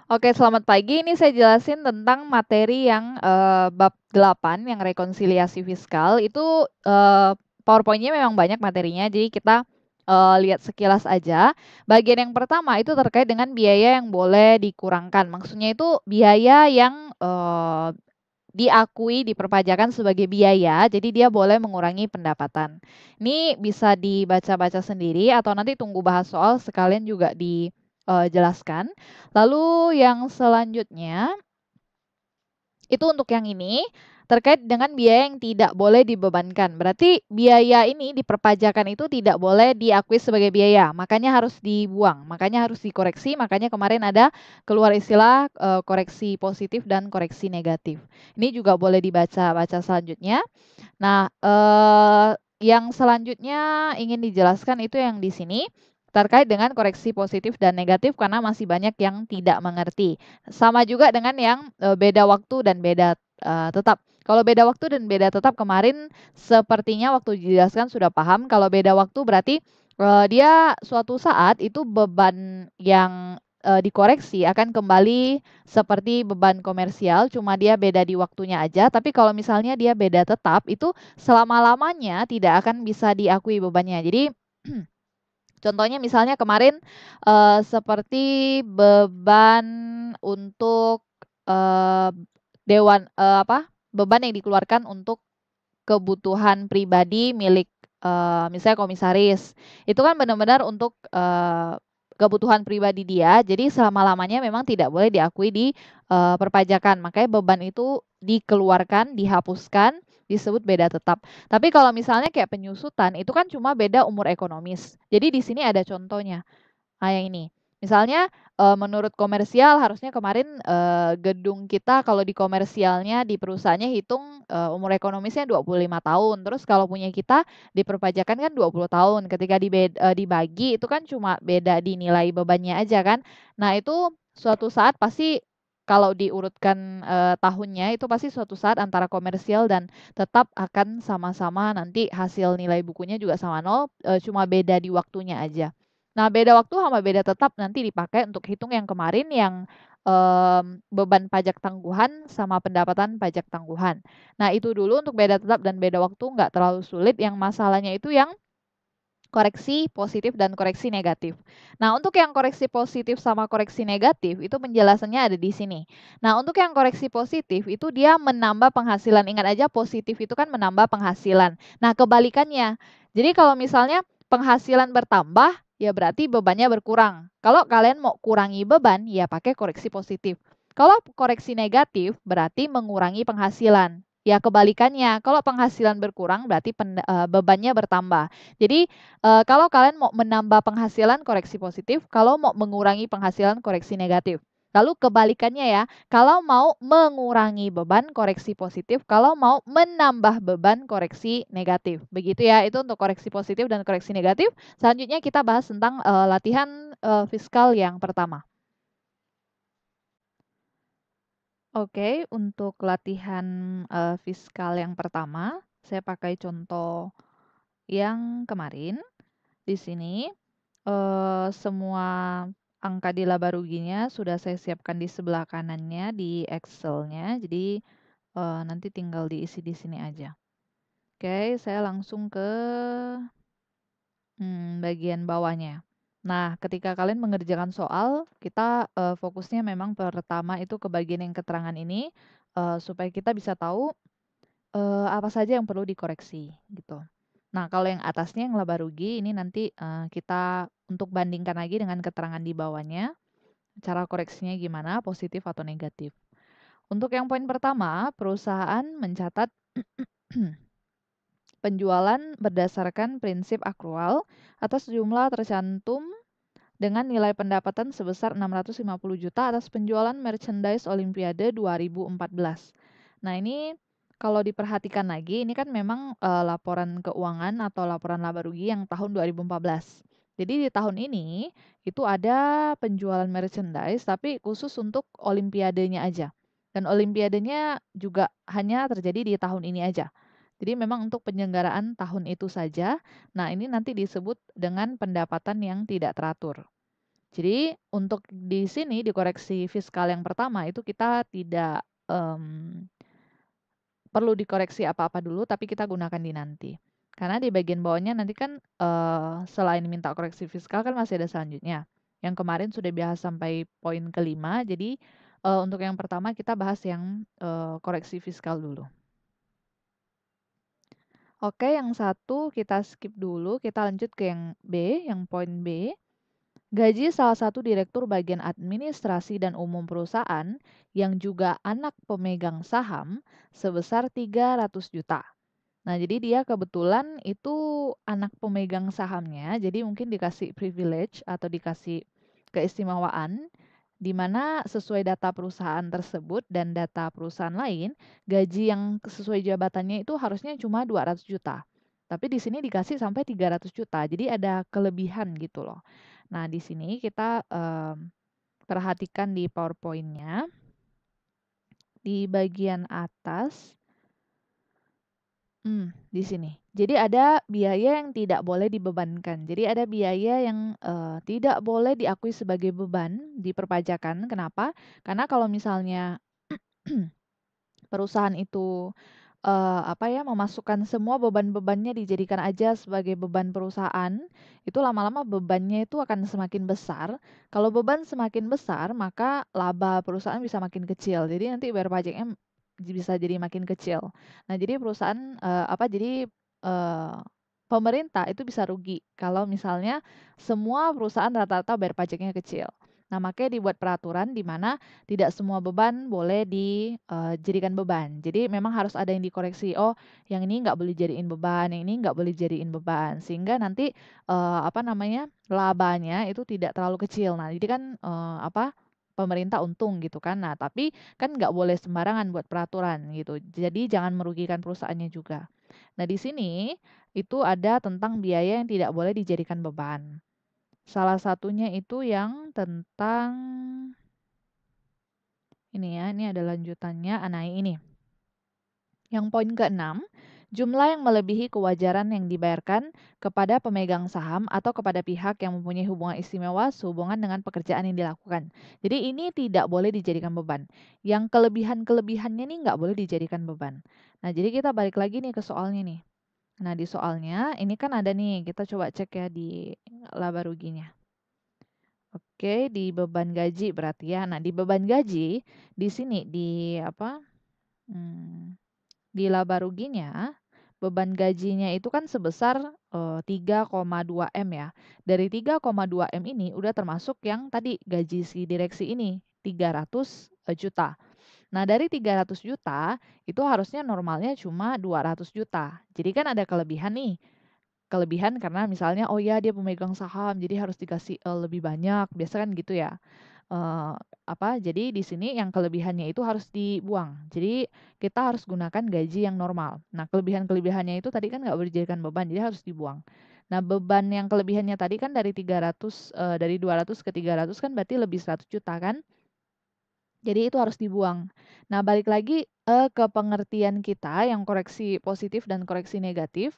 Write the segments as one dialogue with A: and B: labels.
A: Oke, selamat pagi. Ini saya jelasin tentang materi yang, bab 8 yang rekonsiliasi fiskal. Itu, PowerPoint-nya memang banyak materinya, jadi kita, lihat sekilas aja. Bagian yang pertama itu terkait dengan biaya yang boleh dikurangkan. Maksudnya itu biaya yang, diakui di perpajakan sebagai biaya, jadi dia boleh mengurangi pendapatan. Ini bisa dibaca-baca sendiri atau nanti tunggu bahas soal sekalian juga jelaskan. Lalu yang selanjutnya, itu untuk yang ini, terkait dengan biaya yang tidak boleh dibebankan. Berarti biaya ini di perpajakan itu tidak boleh diakui sebagai biaya, makanya harus dibuang, makanya harus dikoreksi, makanya kemarin ada keluar istilah, koreksi positif dan koreksi negatif. Ini juga boleh dibaca-baca selanjutnya. Nah, yang selanjutnya ingin dijelaskan itu yang di sini, terkait dengan koreksi positif dan negatif karena masih banyak yang tidak mengerti. Sama juga dengan yang, beda waktu dan beda, tetap. Kalau beda waktu dan beda tetap kemarin sepertinya waktu dijelaskan sudah paham, kalau beda waktu berarti, dia suatu saat itu beban yang, dikoreksi akan kembali seperti beban komersial, cuma dia beda di waktunya aja, tapi kalau misalnya dia beda tetap, itu selama-lamanya tidak akan bisa diakui bebannya. Jadi, contohnya misalnya kemarin, seperti beban untuk, eee, beban yang dikeluarkan untuk kebutuhan pribadi milik, misalnya komisaris. Itu kan benar-benar untuk, kebutuhan pribadi dia, jadi selama-lamanya memang tidak boleh diakui di, perpajakan. Makanya beban itu dikeluarkan, dihapuskan, disebut beda tetap. Tapi kalau misalnya kayak penyusutan, itu kan cuma beda umur ekonomis. Jadi di sini ada contohnya. Yang ini. Misalnya, menurut komersial harusnya kemarin, gedung kita kalau di komersialnya di perusahaannya hitung, umur ekonomisnya 25 tahun, terus kalau punya kita di perpajakan kan 20 tahun. Ketika dibagi itu kan cuma beda di nilai bebannya aja kan. Nah itu suatu saat pasti kalau diurutkan, tahunnya itu pasti suatu saat antara komersial dan tetap akan sama-sama nanti hasil nilai bukunya juga sama nol, cuma beda di waktunya aja. Nah, beda waktu sama beda tetap nanti dipakai untuk hitung yang kemarin yang, beban pajak tangguhan sama pendapatan pajak tangguhan. Nah, itu dulu untuk beda tetap dan beda waktu nggak terlalu sulit, yang masalahnya itu yang koreksi positif dan koreksi negatif. Nah, untuk yang koreksi positif sama koreksi negatif itu penjelasannya ada di sini. Nah, untuk yang koreksi positif itu dia menambah penghasilan. Ingat aja positif itu kan menambah penghasilan. Nah, kebalikannya. Jadi kalau misalnya penghasilan bertambah, ya berarti bebannya berkurang. Kalau kalian mau kurangi beban, ya pakai koreksi positif. Kalau koreksi negatif berarti mengurangi penghasilan. Ya kebalikannya, kalau penghasilan berkurang berarti bebannya bertambah. Jadi kalau kalian mau menambah penghasilan koreksi positif, kalau mau mengurangi penghasilan koreksi negatif. Lalu kebalikannya ya, kalau mau mengurangi beban koreksi positif, kalau mau menambah beban koreksi negatif. Begitu ya, itu untuk koreksi positif dan koreksi negatif. Selanjutnya kita bahas tentang latihan fiskal yang pertama. Oke, untuk latihan fiskal yang pertama, saya pakai contoh yang kemarin. Di sini semua angka di laba ruginya sudah saya siapkan di sebelah kanannya di Excel-nya, jadi, nanti tinggal diisi di sini aja. Oke, saya langsung ke, bagian bawahnya. Nah, ketika kalian mengerjakan soal, kita, fokusnya memang pertama itu ke bagian yang keterangan ini, supaya kita bisa tahu, apa saja yang perlu dikoreksi, gitu. Nah, kalau yang atasnya yang laba rugi ini nanti, kita untuk bandingkan lagi dengan keterangan di bawahnya, cara koreksinya gimana, positif atau negatif. Untuk yang poin pertama, perusahaan mencatat penjualan berdasarkan prinsip akrual atas jumlah tercantum dengan nilai pendapatan sebesar 650 juta atas penjualan merchandise Olimpiade 2014. Nah, ini kalau diperhatikan lagi, ini kan memang laporan keuangan atau laporan laba rugi yang tahun 2014. Jadi di tahun ini itu ada penjualan merchandise tapi khusus untuk olimpiadenya aja. Dan olimpiadenya juga hanya terjadi di tahun ini aja. Jadi memang untuk penyelenggaraan tahun itu saja. Nah, ini nanti disebut dengan pendapatan yang tidak teratur. Jadi untuk di sini, di koreksi fiskal yang pertama itu kita tidak perlu dikoreksi apa-apa dulu, tapi kita gunakan di nanti. Karena di bagian bawahnya nanti kan selain minta koreksi fiskal kan masih ada selanjutnya. Yang kemarin sudah bahas sampai poin kelima, jadi untuk yang pertama kita bahas yang koreksi fiskal dulu. Oke, yang satu kita skip dulu, kita lanjut ke yang B, yang poin B. Gaji salah satu direktur bagian administrasi dan umum perusahaan yang juga anak pemegang saham sebesar 300 juta. Nah, jadi dia kebetulan itu anak pemegang sahamnya, jadi mungkin dikasih privilege atau dikasih keistimewaan di mana sesuai data perusahaan tersebut dan data perusahaan lain, gaji yang sesuai jabatannya itu harusnya cuma 200 juta. Tapi di sini dikasih sampai 300 juta. Jadi ada kelebihan gitu loh. Nah, di sini kita perhatikan di PowerPoint-nya di bagian atas. Di sini. Jadi ada biaya yang tidak boleh dibebankan. Jadi ada biaya yang tidak boleh diakui sebagai beban di perpajakan. Kenapa? Karena kalau misalnya perusahaan itu apa ya, memasukkan semua beban-bebannya dijadikan aja sebagai beban perusahaan, itu lama-lama bebannya itu akan semakin besar. Kalau beban semakin besar, maka laba perusahaan bisa makin kecil. Jadi nanti bayar pajaknya bisa jadi makin kecil. Nah, jadi perusahaan jadi pemerintah itu bisa rugi kalau misalnya semua perusahaan rata-rata bayar pajaknya kecil. Nah, makanya dibuat peraturan di mana tidak semua beban boleh dijadikan beban. Jadi memang harus ada yang dikoreksi. Oh, yang ini nggak boleh jadiin beban, yang ini nggak boleh jadiin beban. Sehingga nanti labanya itu tidak terlalu kecil. Nah, jadi kan pemerintah untung gitu kan. Nah, tapi kan nggak boleh sembarangan buat peraturan gitu. Jadi jangan merugikan perusahaannya juga. Nah, di sini itu ada tentang biaya yang tidak boleh dijadikan beban. Salah satunya itu yang tentang ini ya, ini ada lanjutannya, naik ini. Yang poin ke-6, jumlah yang melebihi kewajaran yang dibayarkan kepada pemegang saham atau kepada pihak yang mempunyai hubungan istimewa sehubungan dengan pekerjaan yang dilakukan. Jadi ini tidak boleh dijadikan beban. Yang kelebihan-kelebihannya ini nggak boleh dijadikan beban. Nah, jadi kita balik lagi nih ke soalnya nih. Nah, di soalnya ini kan ada nih, kita coba cek ya di laba ruginya. Oke, di beban gaji berarti ya. Nah, di beban gaji di sini di apa? Di laba ruginya beban gajinya itu kan sebesar 3,2 M ya. Dari 3,2 M ini udah termasuk yang tadi gaji si direksi ini 300 juta. Nah, dari 300 juta itu harusnya normalnya cuma 200 juta. Jadi kan ada kelebihan nih. Kelebihan karena misalnya oh ya dia pemegang saham jadi harus dikasih lebih banyak. Biasa kan gitu ya. Jadi di sini yang kelebihannya itu harus dibuang. Jadi kita harus gunakan gaji yang normal. Nah, kelebihan-kelebihannya itu tadi kan nggak boleh dijadikan beban, jadi harus dibuang. Nah, beban yang kelebihannya tadi kan dari 300 dari 200 ke 300 kan berarti lebih 100 juta kan? Jadi itu harus dibuang. Nah, balik lagi ke pengertian kita yang koreksi positif dan koreksi negatif.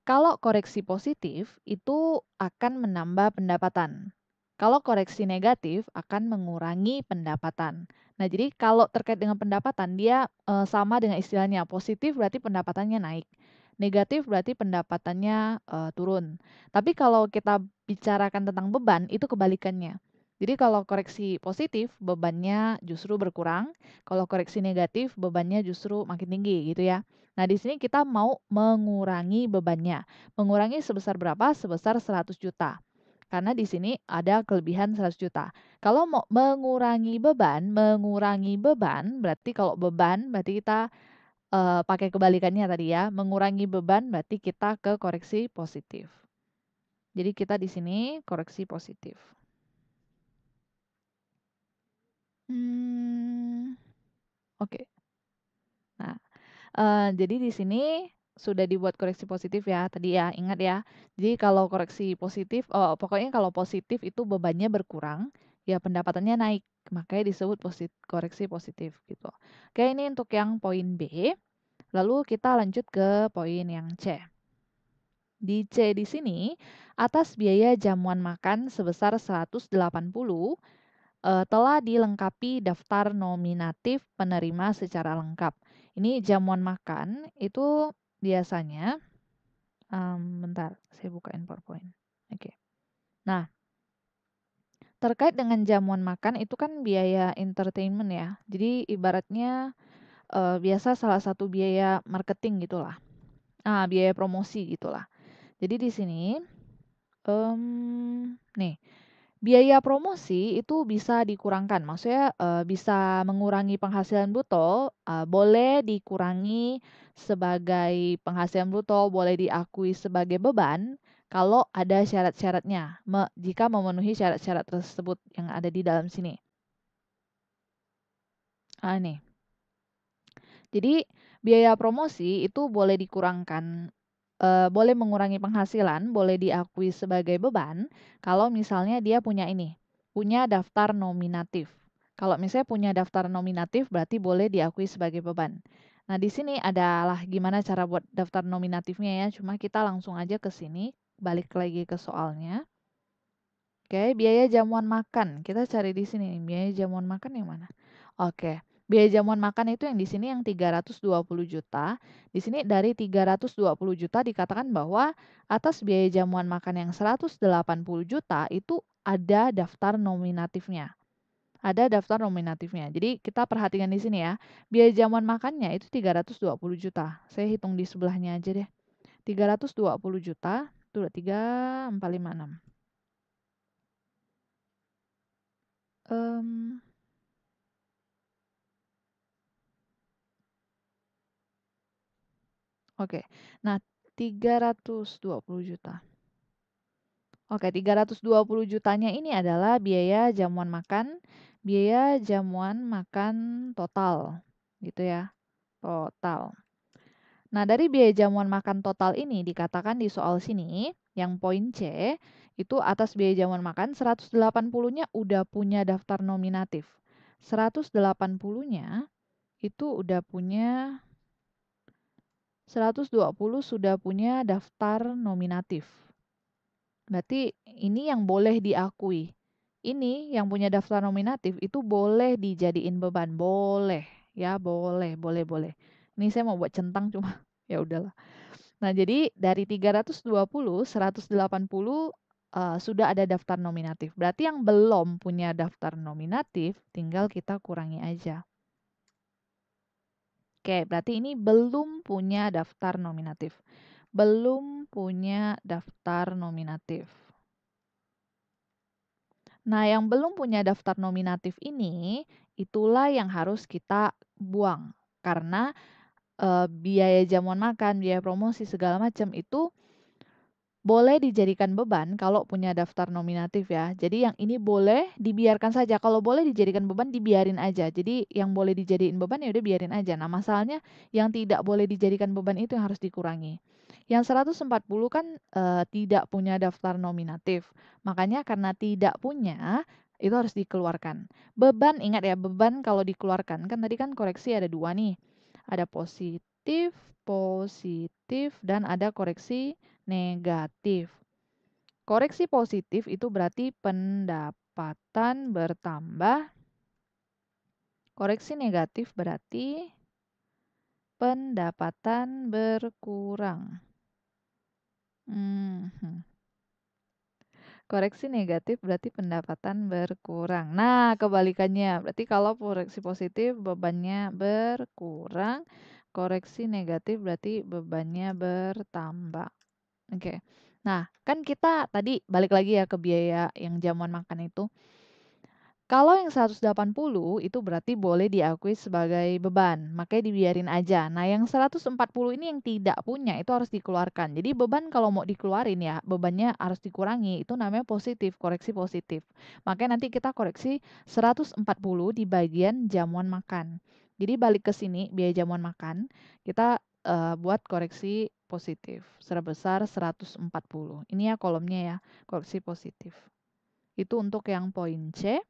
A: Kalau koreksi positif itu akan menambah pendapatan. Kalau koreksi negatif akan mengurangi pendapatan. Nah, jadi kalau terkait dengan pendapatan dia sama dengan istilahnya. Positif berarti pendapatannya naik. Negatif berarti pendapatannya turun. Tapi kalau kita bicarakan tentang beban itu kebalikannya. Jadi kalau koreksi positif bebannya justru berkurang, kalau koreksi negatif bebannya justru makin tinggi gitu ya. Nah, di sini kita mau mengurangi bebannya. Mengurangi sebesar berapa? Sebesar 100 juta. Karena di sini ada kelebihan 100 juta. Kalau mau mengurangi beban, berarti kalau beban berarti kita pakai kebalikannya tadi ya. Mengurangi beban berarti kita ke koreksi positif. Jadi kita di sini koreksi positif. Oke. Nah, jadi di sini sudah dibuat koreksi positif ya tadi ya, ingat ya. Jadi kalau koreksi positif, pokoknya kalau positif itu bebannya berkurang, ya pendapatannya naik. Makanya disebut koreksi positif gitu. Oke, ini untuk yang poin B. Lalu kita lanjut ke poin yang C. Di C di sini, atas biaya jamuan makan sebesar 180 telah dilengkapi daftar nominatif penerima secara lengkap. Ini jamuan makan itu biasanya, bentar, saya bukain PowerPoint. Oke. Nah, terkait dengan jamuan makan itu kan biaya entertainment ya. Jadi ibaratnya biasa salah satu biaya marketing gitulah. Biaya promosi gitulah. Jadi di sini, nih, biaya promosi itu bisa dikurangkan. Maksudnya bisa mengurangi penghasilan bruto, boleh dikurangi sebagai penghasilan bruto, boleh diakui sebagai beban kalau ada syarat-syaratnya, jika memenuhi syarat-syarat tersebut yang ada di dalam sini. Nih. Jadi biaya promosi itu boleh dikurangkan, boleh mengurangi penghasilan, boleh diakui sebagai beban kalau misalnya dia punya punya daftar nominatif. Kalau misalnya punya daftar nominatif berarti boleh diakui sebagai beban. Nah, di sini adalah gimana cara buat daftar nominatifnya ya. Cuma kita langsung aja ke sini, balik lagi ke soalnya. Oke, biaya jamuan makan. Kita cari di sini nih, biaya jamuan makan yang mana? Oke. Biaya jamuan makan itu yang di sini yang 320 juta. Di sini dari 320 juta dikatakan bahwa atas biaya jamuan makan yang 180 juta itu ada daftar nominatifnya. Ada daftar nominatifnya. Jadi kita perhatikan di sini ya. Biaya jamuan makannya itu 320 juta. Saya hitung di sebelahnya aja deh. 320 juta, itu udah 3456. Oke. Nah, 320 juta. Oke, 320 jutanya ini adalah biaya jamuan makan total, gitu ya, total. Nah, dari biaya jamuan makan total ini dikatakan di soal sini, yang poin C, itu atas biaya jamuan makan 180-nya udah punya daftar nominatif. 180-nya itu udah punya 120 sudah punya daftar nominatif. Berarti ini yang boleh diakui. Ini yang punya daftar nominatif itu boleh dijadiin beban, boleh ya, boleh. Ini saya mau buat centang cuma ya udahlah. Nah, jadi dari 320, 180 sudah ada daftar nominatif. Berarti yang belum punya daftar nominatif tinggal kita kurangi aja. Oke, berarti ini belum punya daftar nominatif. Belum punya daftar nominatif. Nah, yang belum punya daftar nominatif ini, itulah yang harus kita buang. Karena biaya jamuan makan, biaya promosi, segala macam itu boleh dijadikan beban kalau punya daftar nominatif ya. Jadi yang ini boleh dibiarkan saja. Kalau boleh dijadikan beban, dibiarin aja. Jadi yang boleh dijadiin beban ya udah biarin aja. Nah, masalahnya yang tidak boleh dijadikan beban itu yang harus dikurangi. Yang 140 kan tidak punya daftar nominatif. Makanya karena tidak punya, itu harus dikeluarkan. Beban, ingat ya, beban kalau dikeluarkan. Kan tadi kan koreksi ada dua nih. Ada positif, dan ada koreksi negatif. Koreksi positif itu berarti pendapatan bertambah. Koreksi negatif berarti pendapatan berkurang. Koreksi negatif berarti pendapatan berkurang. Nah, kebalikannya. Berarti kalau koreksi positif bebannya berkurang, koreksi negatif berarti bebannya bertambah. Oke. Nah, kan kita tadi balik lagi ya ke biaya yang jamuan makan itu. Kalau yang 180 itu berarti boleh diakui sebagai beban, makanya dibiarin aja. Nah, yang 140 ini yang tidak punya itu harus dikeluarkan. Jadi beban kalau mau dikeluarin ya, bebannya harus dikurangi. Itu namanya positif, koreksi positif. Makanya nanti kita koreksi 140 di bagian jamuan makan. Jadi balik ke sini biaya jamuan makan, kita buat koreksi positif sebesar 140. Ini ya kolomnya ya, koreksi positif. Itu untuk yang poin C.